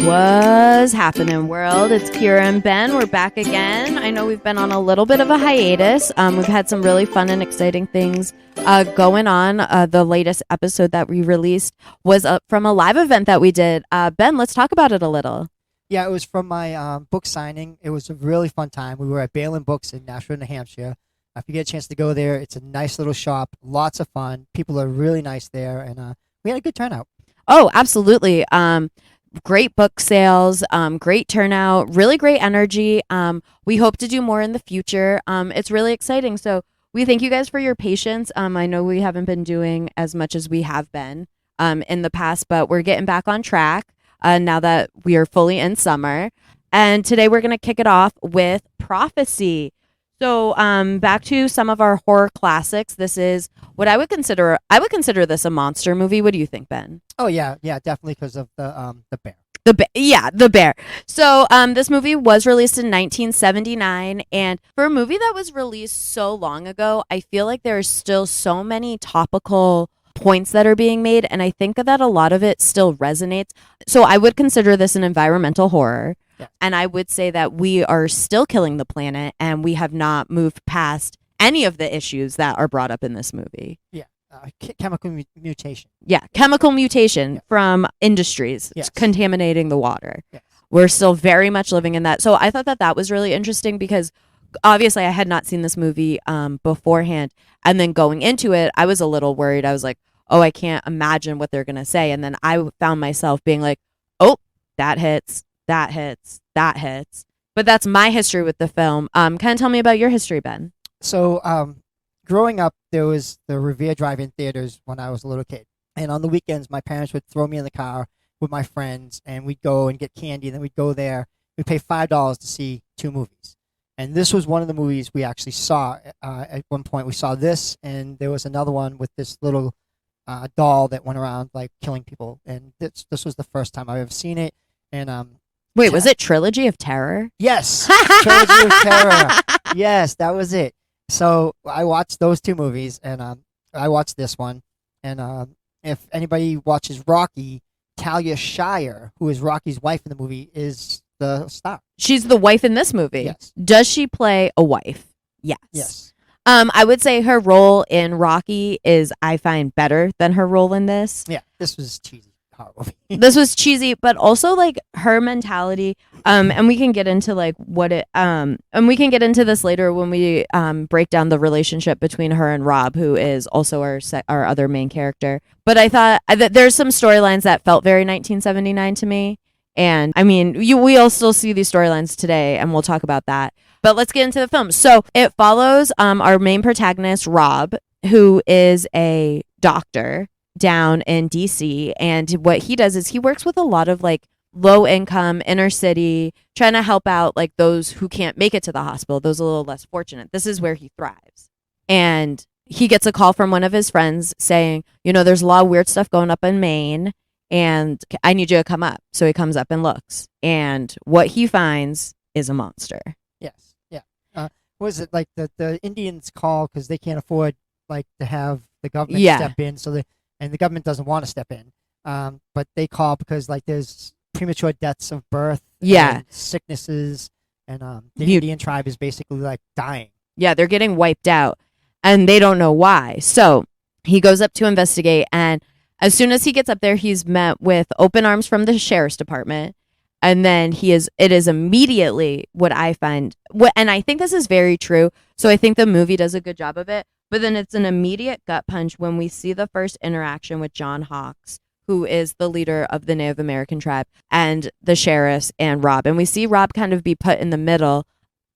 What's happening, world? It's Kyra and Ben. We're back again. I know we've been on a little bit of a hiatus. We've had some really fun and exciting things going on. The latest episode that we released was from a live event that we did. Ben, let's talk about it a little. Yeah, it was from my book signing. It was a really fun time. We were at Balin Books in Nashville, New Hampshire. If you get a chance to go there, it's a nice little shop. Lots of fun. People are really nice there, and we had a good turnout. Oh, absolutely. Great book sales, great turnout, really great energy. We hope to do more in the future. It's really exciting. So we thank you guys for your patience. I know we haven't been doing as much as we have been in the past, but we're getting back on track now that we are fully in summer. And today we're going to kick it off with Prophecy. So back to some of our horror classics. This is what I would consider this a monster movie. What do you think, Ben? Oh, yeah, definitely because of the bear. The bear. So this movie was released in 1979, and for a movie that was released so long ago, I feel like there are still so many topical points that are being made, and I think that a lot of it still resonates. So I would consider this an environmental horror. Yeah. And I would say that we are still killing the planet, and we have not moved past any of the issues that are brought up in this movie. Yeah. Chemical mutation. Yeah, chemical mutation from industries contaminating the water. Yes. We're still very much living in that. So I thought that was really interesting because obviously I had not seen this movie beforehand. And then going into it, I was a little worried. I was like, oh, I can't imagine what they're going to say. And then I found myself being like, oh, that hits. That hits. But that's my history with the film. Kind of tell me about your history, Ben. So growing up, there was the Revere Drive-In theaters when I was a little kid. And on the weekends, my parents would throw me in the car with my friends, and we'd go and get candy. And then we'd go there. We'd pay $5 to see 2 movies. And this was one of the movies we actually saw. At one point, we saw this, and there was another one with this little doll that went around, like, killing people. And this was the first time I've ever seen it. And wait, was it Trilogy of Terror? Yes. Trilogy of Terror. Yes, that was it. So I watched those 2 movies, and I watched this one. And if anybody watches Rocky, Talia Shire, who is Rocky's wife in the movie, is the star. She's the wife in this movie. Yes. Does she play a wife? Yes. Yes. I would say her role in Rocky is, I find, better than her role in this. Yeah, this was cheesy. This was cheesy, but also like her mentality, and we can get into like what it and we can get into this later when we break down the relationship between her and Rob, who is also our other main character. But I thought that there's some storylines that felt very 1979 to me, and I mean we all still see these storylines today, and we'll talk about that. But let's get into the film. So it follows our main protagonist, Rob, who is a doctor down in DC, and what he does is he works with a lot of like low income inner city, trying to help out like those who can't make it to the hospital, those a little less fortunate. This is where he thrives. And he gets a call from one of his friends saying, you know, there's a lot of weird stuff going up in Maine, and I need you to come up. So he comes up and looks, and what he finds is a monster. Yes. Yeah. What is it, like the Indians call because they can't afford like to have the government step in, so and the government doesn't want to step in, but they call because like there's premature deaths of birth, and sicknesses, and the Indian tribe is basically like dying. Yeah, they're getting wiped out, and they don't know why. So he goes up to investigate, and as soon as he gets up there, he's met with open arms from the sheriff's department, and then it is immediately what I find, and I think this is very true. So I think the movie does a good job of it. But then it's an immediate gut punch when we see the first interaction with John Hawkes, who is the leader of the Native American tribe, and the sheriffs and Rob. And we see Rob kind of be put in the middle,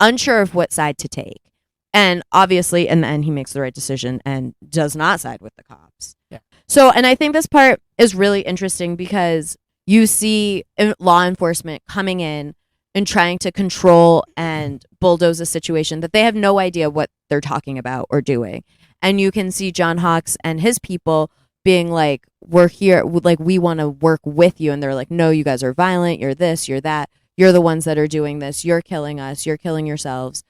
unsure of what side to take. And obviously, in the end, he makes the right decision and does not side with the cops. Yeah. So, and I think this part is really interesting because you see law enforcement coming in and trying to control and bulldoze a situation that they have no idea what they're talking about or doing. And you can see John Hawkes and his people being like, we're here, like, we want to work with you. And they're like, no, you guys are violent. You're this, you're that. You're the ones that are doing this. You're killing us. You're killing yourselves.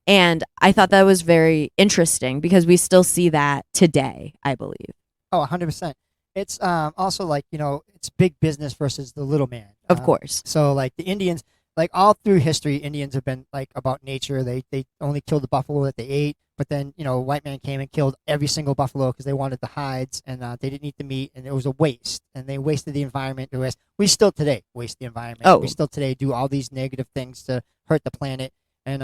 And I thought that was very interesting because we still see that today, I believe. Oh, 100%. It's also like, it's big business versus the little man. Of course. So like the Indians, like all through history, Indians have been like about nature. They only killed the buffalo that they ate, but then white man came and killed every single buffalo because they wanted the hides, and they didn't eat the meat, and it was a waste, and they wasted the environment. We still today waste the environment. Oh. We still today do all these negative things to hurt the planet, and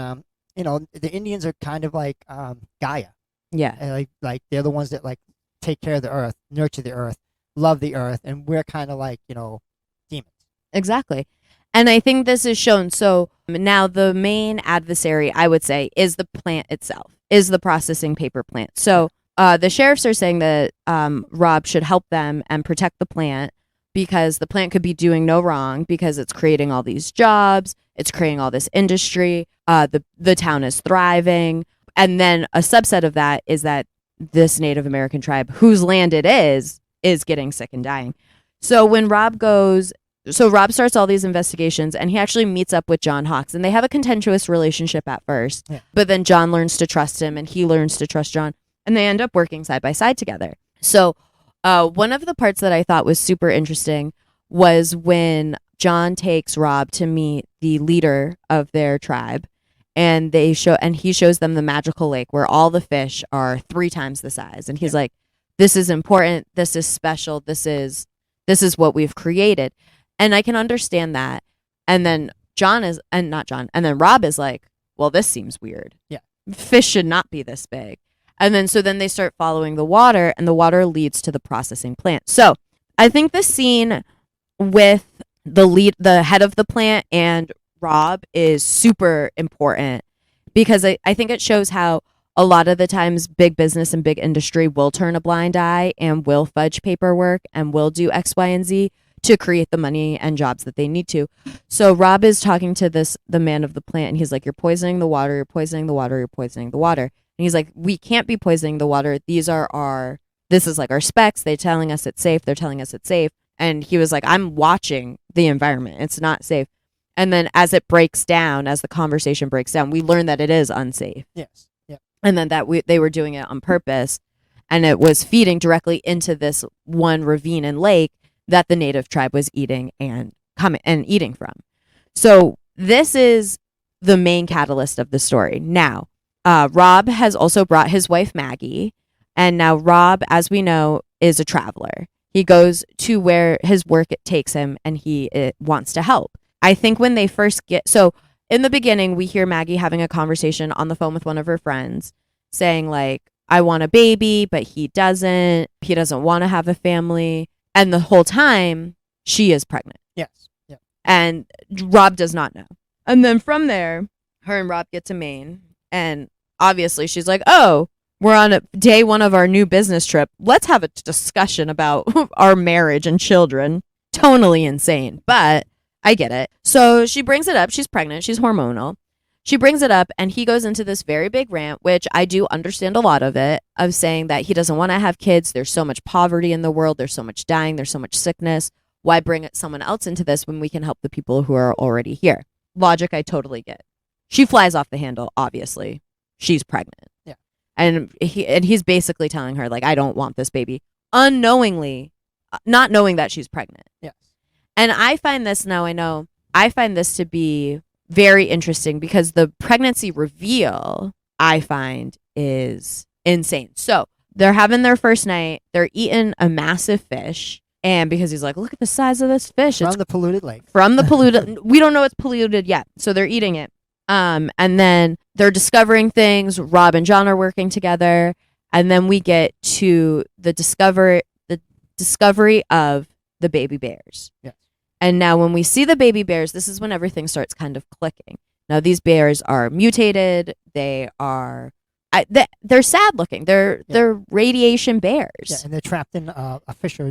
the Indians are kind of like Gaia. Yeah. And like they're the ones that like take care of the earth, nurture the earth, love the earth, and we're kind of like demons. Exactly. And I think this is shown. So now the main adversary, I would say, is the plant itself, is the processing paper plant. So the sheriffs are saying that Rob should help them and protect the plant because the plant could be doing no wrong because it's creating all these jobs. It's creating all this industry. The town is thriving. And then a subset of that is that this Native American tribe, whose land it is getting sick and dying. So when Rob starts all these investigations, and he actually meets up with John Hawkes, and they have a contentious relationship at first. Yeah. But then John learns to trust him, and he learns to trust John, and they end up working side by side together. So one of the parts that I thought was super interesting was when John takes Rob to meet the leader of their tribe, and he shows them the magical lake where all the fish are 3 times the size, and he's like, "This is important. This is special. This is what we've created." And I can understand that. And then Rob is like, well, this seems weird. Yeah. Fish should not be this big. And then they start following the water, and the water leads to the processing plant. So I think the scene with the head of the plant and Rob is super important because I think it shows how a lot of the times big business and big industry will turn a blind eye and will fudge paperwork and will do X, Y, and Z to create the money and jobs that they need to. So Rob is talking to the man of the plant, and he's like, "You're poisoning the water, you're poisoning the water, you're poisoning the water." And he's like, "We can't be poisoning the water. This is like our specs. They're telling us it's safe. They're telling us it's safe." And he was like, "I'm watching the environment. It's not safe." And then as the conversation breaks down, we learn that it is unsafe. Yes. Yeah. And then that they were doing it on purpose, and it was feeding directly into this one ravine and lake that the native tribe was eating and eating from. So this is the main catalyst of the story. Now, Rob has also brought his wife Maggie, and now Rob, as we know, is a traveler. He goes to where his work takes him, and he wants to help. I think when they first in the beginning, we hear Maggie having a conversation on the phone with one of her friends saying like, "I want a baby, but he doesn't want to have a family." And the whole time, she is pregnant. Yes. Yeah. And Rob does not know. And then from there, her and Rob get to Maine. And obviously, she's like, "Oh, we're on day 1 of our new business trip. Let's have a discussion about our marriage and children." Tonally insane, but I get it. So she brings it up. She's pregnant. She's hormonal. She brings it up, and he goes into this very big rant, which I do understand a lot of it, of saying that he doesn't want to have kids. There's so much poverty in the world. There's so much dying. There's so much sickness. Why bring someone else into this when we can help the people who are already here? Logic, I totally get. She flies off the handle, obviously. She's pregnant. Yeah. And he's basically telling her, like, "I don't want this baby," unknowingly, not knowing that she's pregnant. Yes. And I find this to be very interesting because the pregnancy reveal, I find, is insane. So they're having their first night. They're eating a massive fish. And because he's like, "Look at the size of this fish." From the polluted lake. From the polluted. We don't know it's polluted yet. So they're eating it. And then they're discovering things. Rob and John are working together. And then we get to the discovery of the baby bears. Yes. And now when we see the baby bears, this is when everything starts kind of clicking. Now these bears are mutated. They are, they're sad looking. They're radiation bears. Yeah, and they're trapped in a fisher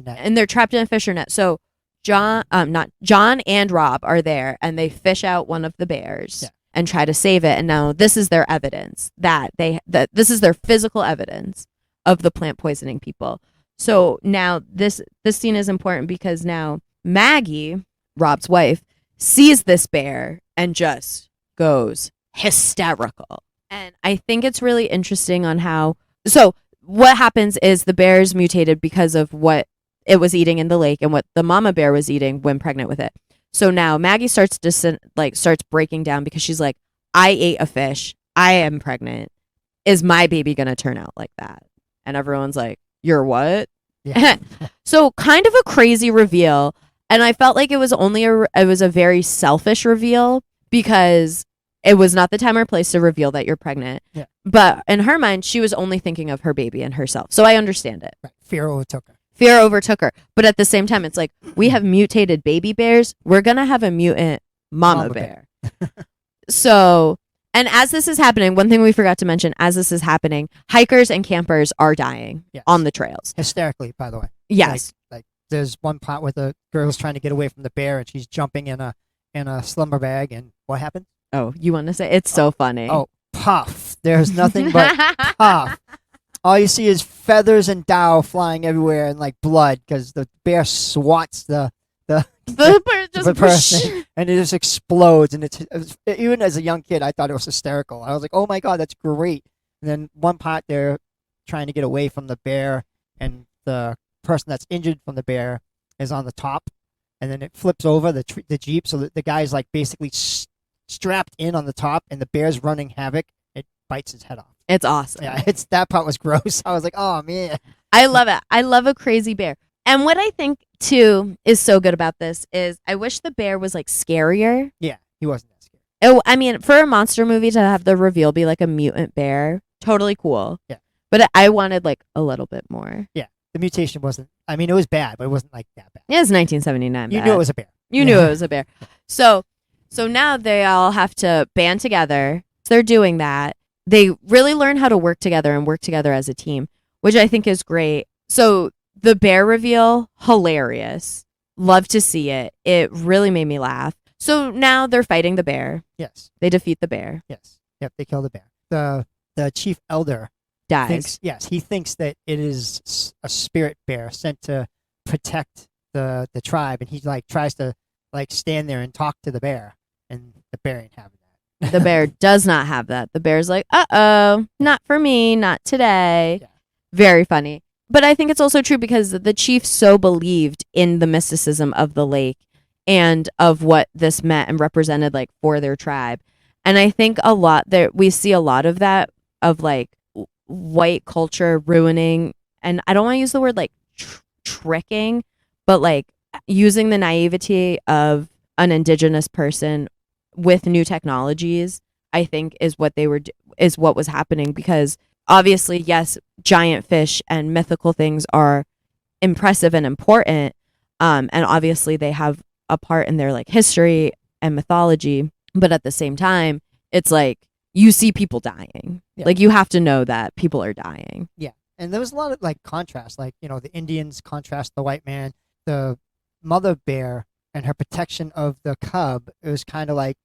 net. So John and Rob are there, and they fish out one of the bears and try to save it. And now this is their evidence that this is their physical evidence of the plant poisoning people. So now this scene is important because now Maggie, Rob's wife, sees this bear and just goes hysterical. And I think it's really interesting on how... So what happens is the bear is mutated because of what it was eating in the lake and what the mama bear was eating when pregnant with it. So now Maggie starts starts breaking down because she's like, I ate a fish. I am pregnant. Is my baby going to turn out like that? And everyone's like, you're what? Yeah. So kind of a crazy reveal. And I felt like it was a very selfish reveal because it was not the time or place to reveal that you're pregnant. Yeah. But in her mind, she was only thinking of her baby and herself. So I understand it. Right. Fear overtook her. Fear overtook her. But at the same time, it's like, we have mutated baby bears. We're going to have a mutant mama bear. So, and as this is happening, one thing we forgot to mention, as this is happening, hikers and campers are dying on the trails. Hysterically, by the way. Yes. Like there's one part where the girl's trying to get away from the bear and she's jumping in a slumber bag, and what happened? Oh, you want to say? It's so funny. Oh, puff. There's nothing but puff. All you see is feathers and dough flying everywhere and like blood because the bear swats the person and it just explodes. And it's even as a young kid, I thought it was hysterical. I was like, oh my God, that's great. And then one part they're trying to get away from the bear and the person that's injured from the bear is on the top. And then it flips over the Jeep. So the guy's like basically strapped in on the top and the bear's running havoc. It bites his head off. It's awesome. Yeah, that part was gross. I was like, oh man. I love it. I love a crazy bear. And what I think too is so good about this is I wish the bear was like scarier. Yeah, he wasn't that scary. Oh, I mean, for a monster movie to have the reveal be like a mutant bear, totally cool. Yeah. But I wanted like a little bit more. Yeah. The mutation wasn't, I mean, it was bad, but it wasn't like that bad. It was 1979. You knew it was a bear. You knew it was a bear. So now they all have to band together. So they're doing that. They really learn how to work together and work together as a team, which I think is great. So the bear reveal, hilarious. Love to see it. It really made me laugh. So now they're fighting the bear. Yes. They defeat the bear. Yes. Yep, they kill the bear. The chief elder dies. He thinks that it is a spirit bear sent to protect the tribe, and he like tries to like stand there and talk to the bear, and the bear ain't having that. The bear does not have that. The bear's like, uh-oh, not for me, not today. Yeah. Very funny. But I think it's also true because the chief so believed in the mysticism of the lake and of what this meant and represented like for their tribe. And I think we see a lot of that of like white culture ruining, and I don't want to use the word like tricking, but like using the naivety of an indigenous person with new technologies, I think is what was happening, because obviously, yes, giant fish and mythical things are impressive and important, and obviously they have a part in their like history and mythology, but at the same time, it's like you see people dying. Yeah. Like you have to know that people are dying. Yeah, and there was a lot of like contrast, like the Indians contrast the white man, the mother bear and her protection of the cub. It was kind of like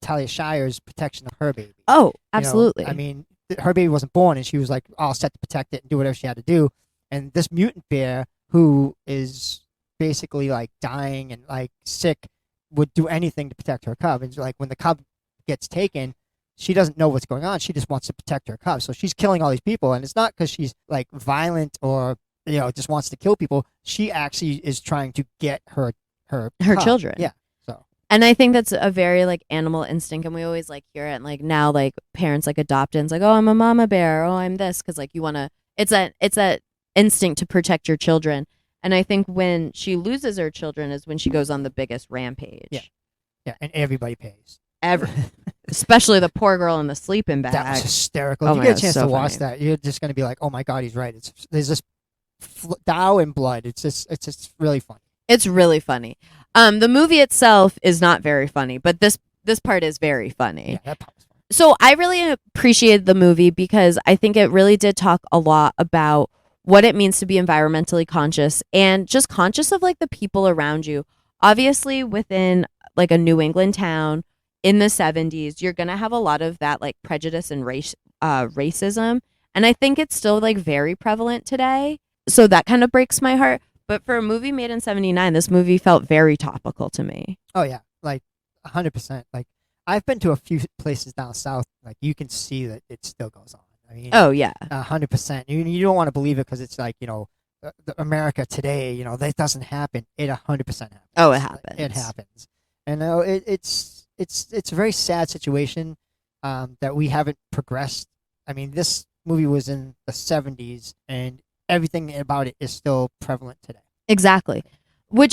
Talia Shire's protection of her baby. Oh, absolutely. I mean, her baby wasn't born, and she was like all set to protect it and do whatever she had to do. And this mutant bear, who is basically like dying and like sick, would do anything to protect her cub. And like when the cub gets taken, she doesn't know what's going on. She just wants to protect her cub. So she's killing all these people, and it's not because she's like violent or just wants to kill people. She actually is trying to get her cub. Children. Yeah. So. And I think that's a very like animal instinct, and we always like hear it. And like now, like parents like adopt it. And it's like, oh, I'm a mama bear. Oh, I'm this, because like you want to. It's that instinct to protect your children. And I think when she loses her children is when she goes on the biggest rampage. Yeah. Yeah, and everybody pays. Especially the poor girl in the sleeping bag. That was hysterical. Oh If you my get a God, chance so to watch funny. that, you're just going to be like, oh my God, he's right. There's this Dow and blood. It's just really funny. It's really funny. The movie itself is not very funny, but this part is very funny. Yeah, that part was funny. So I really appreciated the movie because I think it really did talk a lot about what it means to be environmentally conscious and just conscious of like the people around you. Obviously, within like a New England town in the 70s, you're going to have a lot of that like prejudice and racism. And I think it's still like very prevalent today. So that kind of breaks my heart. But for a movie made in 79, this movie felt very topical to me. Oh, yeah. Like 100%. Like I've been to a few places down south. Like you can see that it still goes on. I mean, Oh, yeah. 100%. You don't want to believe it because it's like, the America today, that doesn't happen. It 100% happens. Oh, it happens. It happens. And it's a very sad situation that we haven't progressed. I mean, this movie was in the 70s, and everything about it is still prevalent today. Exactly.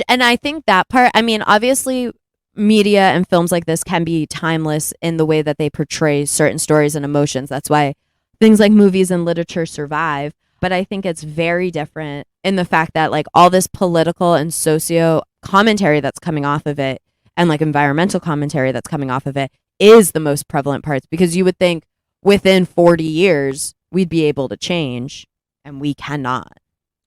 And I think that part, I mean, obviously media and films like this can be timeless in the way that they portray certain stories and emotions. That's why things like movies and literature survive. But I think it's very different in the fact that like all this political and socio commentary that's coming off of it, and like environmental commentary that's coming off of it, is the most prevalent parts, because you would think within 40 years we'd be able to change, and we cannot.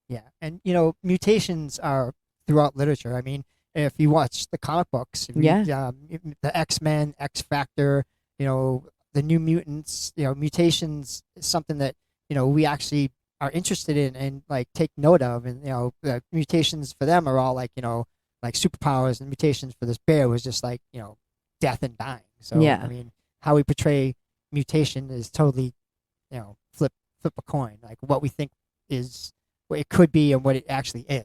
Yeah. And, mutations are throughout literature. I mean, if you watch the comic books, the X-Men, X Factor, the New Mutants, mutations is something that, we actually are interested in and like take note of. And, the mutations for them are all like, like superpowers, and mutations for this bear was just like, death and dying. So, Yeah. I mean, how we portray mutation is totally, flip a coin, like what we think is what it could be and what it actually is.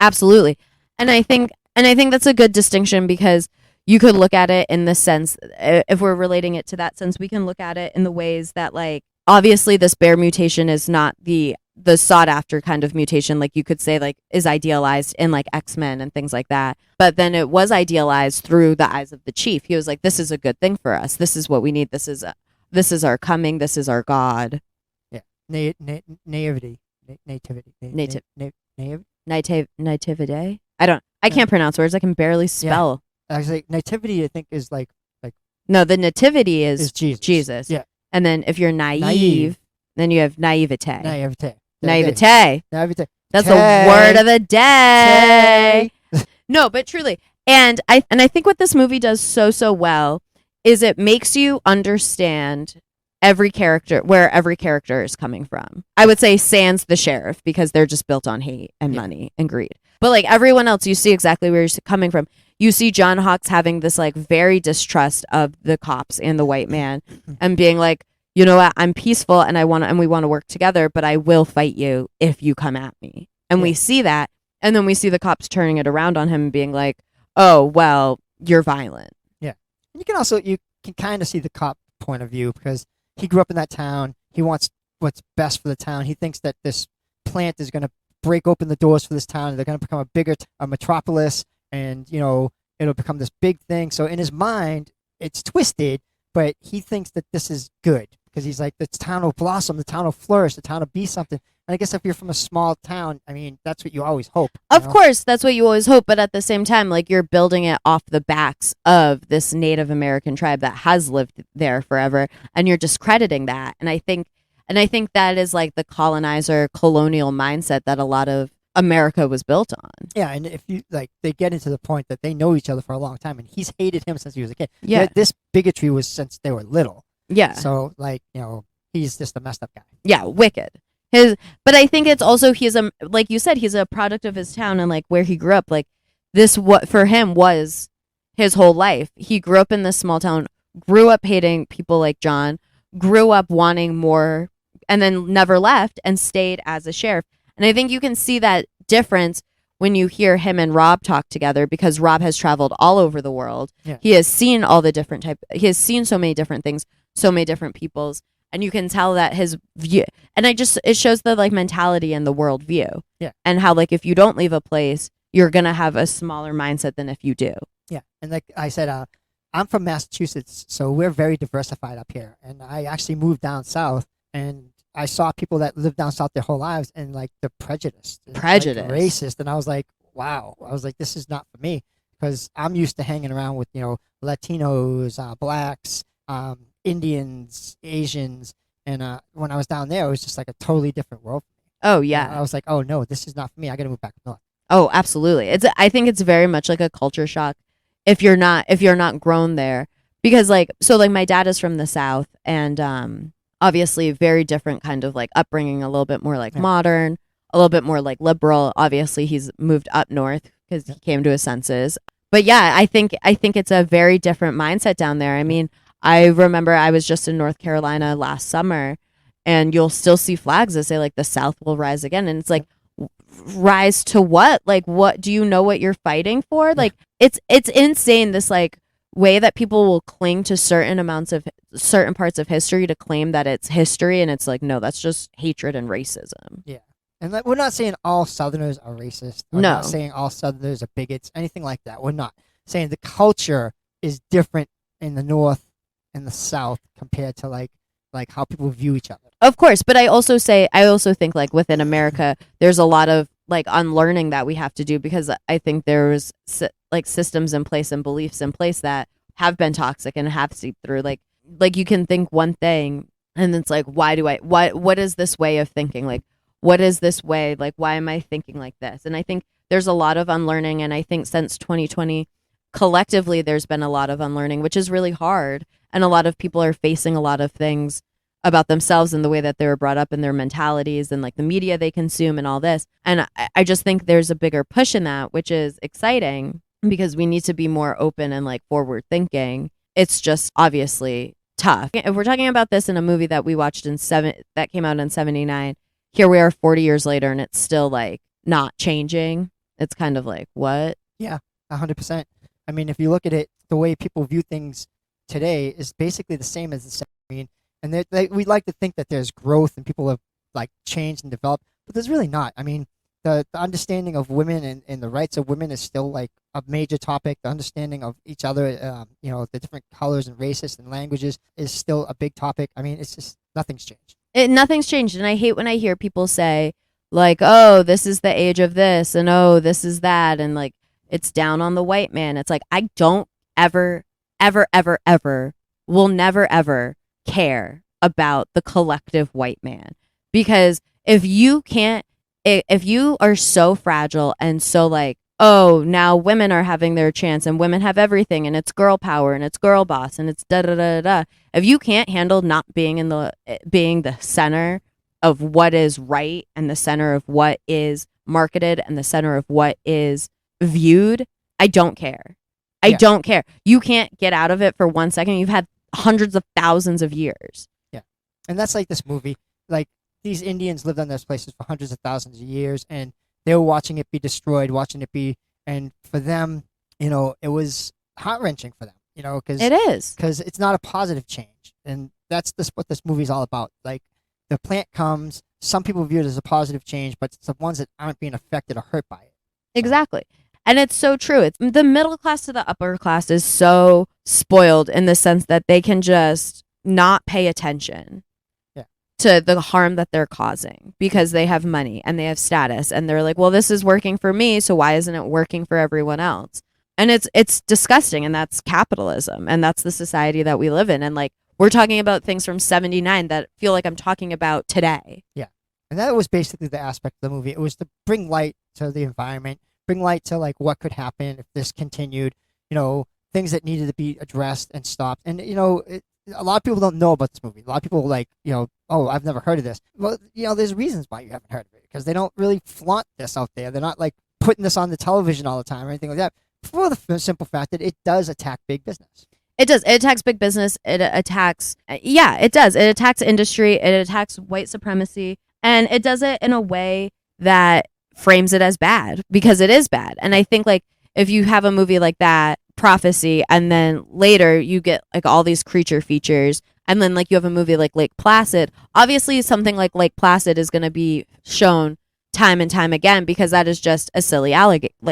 Absolutely. And I think that's a good distinction, because you could look at it in the sense, if we're relating it to that sense, we can look at it in the ways that, like, obviously this bear mutation is not the sought after kind of mutation, like you could say, like, is idealized in like X-Men and things like that. But then it was idealized through the eyes of the chief. He was like, this is a good thing for us. This is what we need. This is our coming. This is our God. Yeah. Nativity. Nativity. I can't pronounce words. I can barely spell. Yeah. Actually, nativity, I think, is like no, the nativity is Jesus. Yeah. And then if you're naive, then you have naivete. Naivete. That's the word of the day. No, but truly. And I think what this movie does so well is it makes you understand where every character is coming from. I would say sans the sheriff, because they're just built on hate and money and greed. But like everyone else, you see exactly where he's coming from. You see John Hawkes having this like very distrust of the cops and the white man, and being like, you know what, I'm peaceful and we want to work together, but I will fight you if you come at me. And we see that, and then we see the cops turning it around on him and being like, oh, well, you're violent. Yeah. And you can kind of see the cop point of view, because he grew up in that town. He wants what's best for the town. He thinks that this plant is going to break open the doors for this town. They're going to become a bigger metropolis, and, it'll become this big thing. So in his mind, it's twisted, but he thinks that this is good, because he's like, the town will blossom, the town will flourish, the town will be something. And I guess if you're from a small town, I mean, that's what you always hope. Of course, that's what you always hope. But at the same time, like, you're building it off the backs of this Native American tribe that has lived there forever, and you're discrediting that. And I think that is like the colonial mindset that a lot of America was built on. Yeah, and if you like, they get into the point that they know each other for a long time, and he's hated him since he was a kid. Yeah, this bigotry was since they were little. Yeah. So like, he's just a messed up guy. Yeah, wicked. But I think it's also, like you said, he's a product of his town and like where he grew up. Like this, what for him was his whole life. He grew up in this small town, grew up hating people like John, grew up wanting more, and then never left and stayed as a sheriff. And I think you can see that difference when you hear him and Rob talk together, because Rob has traveled all over the world. Yeah. He has seen all the different he has seen so many different things, so many different peoples. And you can tell that his view, and it shows the like mentality and the world view. Yeah. And how like if you don't leave a place, you're going to have a smaller mindset than if you do. Yeah. And like I said, I'm from Massachusetts, so we're very diversified up here. And I actually moved down south, and I saw people that lived down south their whole lives, and like the prejudice, like, racist. And I was like, wow. I was like, this is not for me, because I'm used to hanging around with, Latinos, blacks, Indians, Asians. And when I was down there, it was just like a totally different world for me. Oh, yeah. And I was like, oh, no, this is not for me. I got to move back north. Oh, absolutely. I think it's very much like a culture shock if you're not grown there, because like my dad is from the South, and obviously very different kind of like upbringing, a little bit more like modern, a little bit more like liberal. Obviously he's moved up north because he came to his senses. But yeah, I think it's a very different mindset down there. I mean, I remember I was just in North Carolina last summer, and you'll still see flags that say like the South will rise again. And it's like, rise to what? Like, what do you know what you're fighting for? Like, it's insane, this like way that people will cling to certain parts of history to claim that it's history, and it's like, no, that's just hatred and racism. Yeah. And we're not saying all Southerners are racist. We're No. not saying all Southerners are bigots, anything like that. We're not saying the culture is different in the North and the South compared to like how people view each other. Of course, but I also think like within America, there's a lot of like unlearning that we have to do, because I think there's like systems in place and beliefs in place that have been toxic and have seeped through. Like you can think one thing, and it's like, what is this way of thinking? Like, what is this way? Like, why am I thinking like this? And I think there's a lot of unlearning, and I think since 2020, collectively, there's been a lot of unlearning, which is really hard. And a lot of people are facing a lot of things about themselves and the way that they were brought up and their mentalities and like the media they consume and all this. And I just think there's a bigger push in that, which is exciting, because we need to be more open and like forward thinking. It's just obviously tough. If we're talking about this in a movie that we watched that came out in 79, here we are 40 years later, and it's still like not changing. It's kind of like, what? Yeah, 100%. I mean, if you look at it, the way people view things today is basically the same as the 70s. And we like to think that there's growth and people have like changed and developed, but there's really not. I mean, the understanding of women and the rights of women is still like a major topic. The understanding of each other, the different colors and races and languages is still a big topic. I mean, it's just nothing's changed. Nothing's changed. And I hate when I hear people say like, oh, this is the age of this, and oh, this is that, and like it's down on the white man. It's like, I don't ever, ever, ever, ever, will never, ever care about the collective white man. Because if you are so fragile and so like, oh, now women are having their chance and women have everything and it's girl power and it's girl boss and it's da da da da. If you can't handle not being being the center of what is right and the center of what is marketed and the center of what is viewed, I don't care. I don't care. You can't get out of it for 1 second. You've had hundreds of thousands of years. Yeah. And that's like this movie. Like, these Indians lived on those places for hundreds of thousands of years, and they were watching it be destroyed, and for them, it was heart-wrenching for them, because it is. Because it's not a positive change. And that's what this movie is all about. Like, the plant comes, some people view it as a positive change, but it's the ones that aren't being affected or hurt by it. Exactly. And it's so true. It's the middle class to the upper class is so spoiled in the sense that they can just not pay attention to the harm that they're causing because they have money and they have status, and they're like, well, this is working for me, so why isn't it working for everyone else? And it's disgusting, and that's capitalism, and that's the society that we live in. And like, we're talking about things from 79 that feel like I'm talking about today. Yeah. And that was basically the aspect of the movie. It was to bring light to the environment, bring light to like what could happen if this continued, things that needed to be addressed and stopped. And a lot of people don't know about this movie. A lot of people like, oh, I've never heard of this. Well, there's reasons why you haven't heard of it, because they don't really flaunt this out there. They're not like putting this on the television all the time or anything like that, for the simple fact that it does attack big business. It does. It attacks big business. It attacks, it does. It attacks industry. It attacks white supremacy. And it does it in a way that frames it as bad, because it is bad. And I think like if you have a movie like that, Prophecy, and then later you get like all these creature features, and then like you have a movie like Lake Placid, obviously something like Lake Placid is going to be shown time and time again, because that is just a silly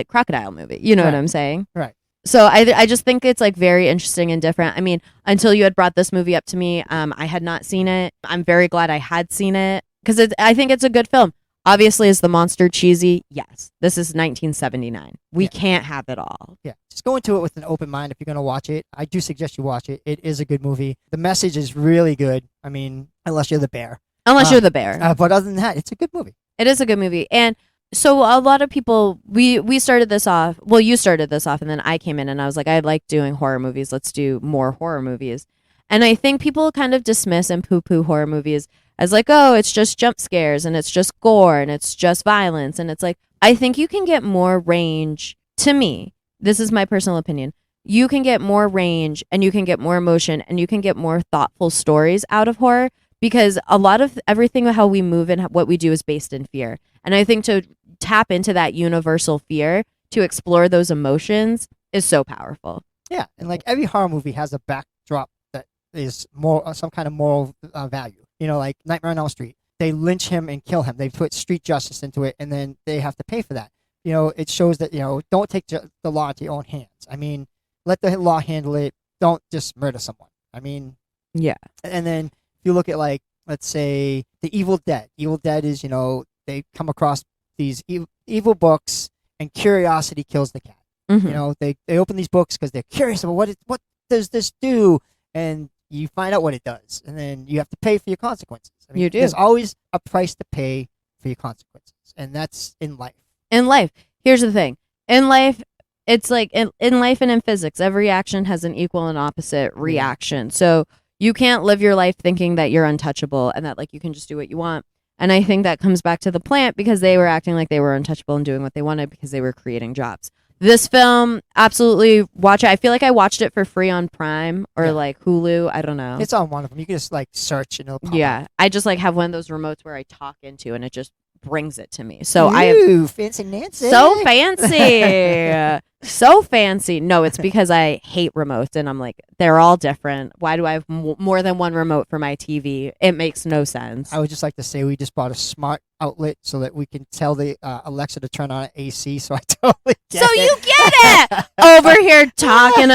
crocodile movie. You know what I'm saying? Right. So I just think it's like very interesting and different. I mean, until you had brought this movie up to me, I had not seen it. I'm very glad I had seen it, because I think it's a good film. Obviously, is the monster cheesy? Yes. This is 1979. We can't have it all. Yeah. Just go into it with an open mind if you're going to watch it. I do suggest you watch it. It is a good movie. The message is really good. I mean, unless you're the bear. You're the bear. But other than that, it's a good movie. It is a good movie. And so a lot of people, we started this off. Well, you started this off, and then I came in and I was like, I like doing horror movies. Let's do more horror movies. And I think people kind of dismiss and poo-poo horror movies as like, oh, it's just jump scares and it's just gore and it's just violence. And it's like, I think you can get more range. To me, this is my personal opinion. You can get more range and you can get more emotion and you can get more thoughtful stories out of horror because a lot of everything how we move and what we do is based in fear. And I think to tap into that universal fear to explore those emotions is so powerful. Yeah, and like every horror movie has a backdrop that is more some kind of moral value. You know, like Nightmare on Elm Street. They lynch him and kill him. They put street justice into it, and then they have to pay for that. You know, it shows that, you know, don't take the law into your own hands. I mean, let the law handle it. Don't just murder someone. I mean, yeah. And then if you look at, like, let's say The Evil Dead. Evil Dead is, you know, they come across these evil books, and curiosity kills the cat. Mm-hmm. You know, they open these books because they're curious about what does this do, and you find out what it does, and then you have to pay for your consequences. I mean, you do. There's always a price to pay for your consequences, and that's in life. In life, here's the thing. In life, it's like in life and in physics, every action has an equal and opposite reaction. So you can't live your life thinking that you're untouchable and that like you can just do what you want. And I think that comes back to the plant because they were acting like they were untouchable and doing what they wanted because they were creating jobs. This film, absolutely watch it. I feel like I watched it for free on Prime or like Hulu. I don't know. It's on one of them. You can just like search and it'll pop up. I just like have one of those remotes where I talk into and it just brings it to me. So I have fancy Nancy. So fancy. So fancy. No, it's because I hate remotes and I'm like, they're all different. Why do I have more than one remote for my TV? It makes no sense. I would just like to say we just bought a smart outlet so that we can tell the Alexa to turn on AC. So I totally get it. You get it over here talking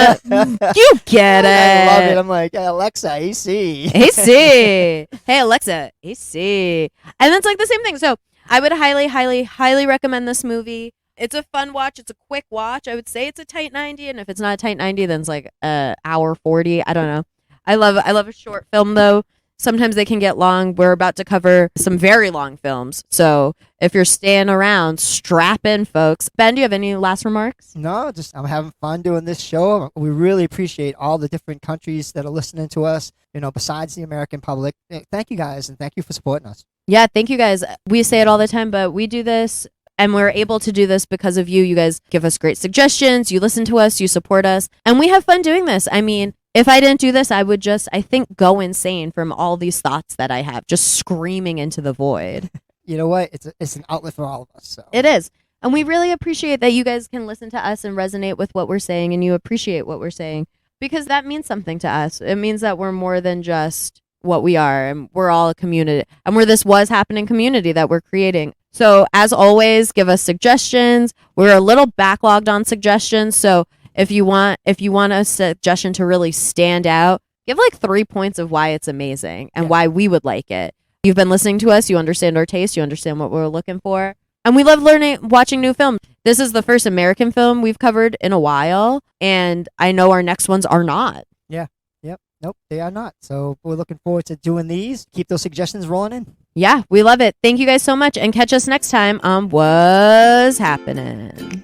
you get it. I love it. I'm like, hey, Alexa, AC. AC. Hey, Alexa, AC. And it's like the same thing. So I would highly, highly, highly recommend this movie. It's a fun watch. It's a quick watch. I would say it's a tight 90, and if it's not a tight 90, then it's like hour 40. I don't know. I love a short film though. Sometimes they can get long. We're about to cover some very long films, so if you're staying around, strap in, folks. Ben, do you have any last remarks? No, just I'm having fun doing this show. We really appreciate all the different countries that are listening to us. You know, besides the American public. Thank you guys, and thank you for supporting us. Yeah, thank you guys. We say it all the time, but we do this. And we're able to do this because of you. You guys give us great suggestions. You listen to us. You support us. And we have fun doing this. I mean, if I didn't do this, I would just, I think, go insane from all these thoughts that I have, just screaming into the void. You know what? It's an outlet for all of us. So. It is. And we really appreciate that you guys can listen to us and resonate with what we're saying and you appreciate what we're saying because that means something to us. It means that we're more than just what we are and we're all a community. And we're this Woz Happening community that we're creating. So as always, give us suggestions. We're a little backlogged on suggestions. So if you want a suggestion to really stand out, give like 3 points of why it's amazing and why we would like it. You've been listening to us. You understand our taste. You understand what we're looking for. And we love watching new films. This is the first American film we've covered in a while. And I know our next ones are not. Yeah. Yep. Nope, they are not. So we're looking forward to doing these. Keep those suggestions rolling in. Yeah, we love it. Thank you guys so much and catch us next time on Woz Happening.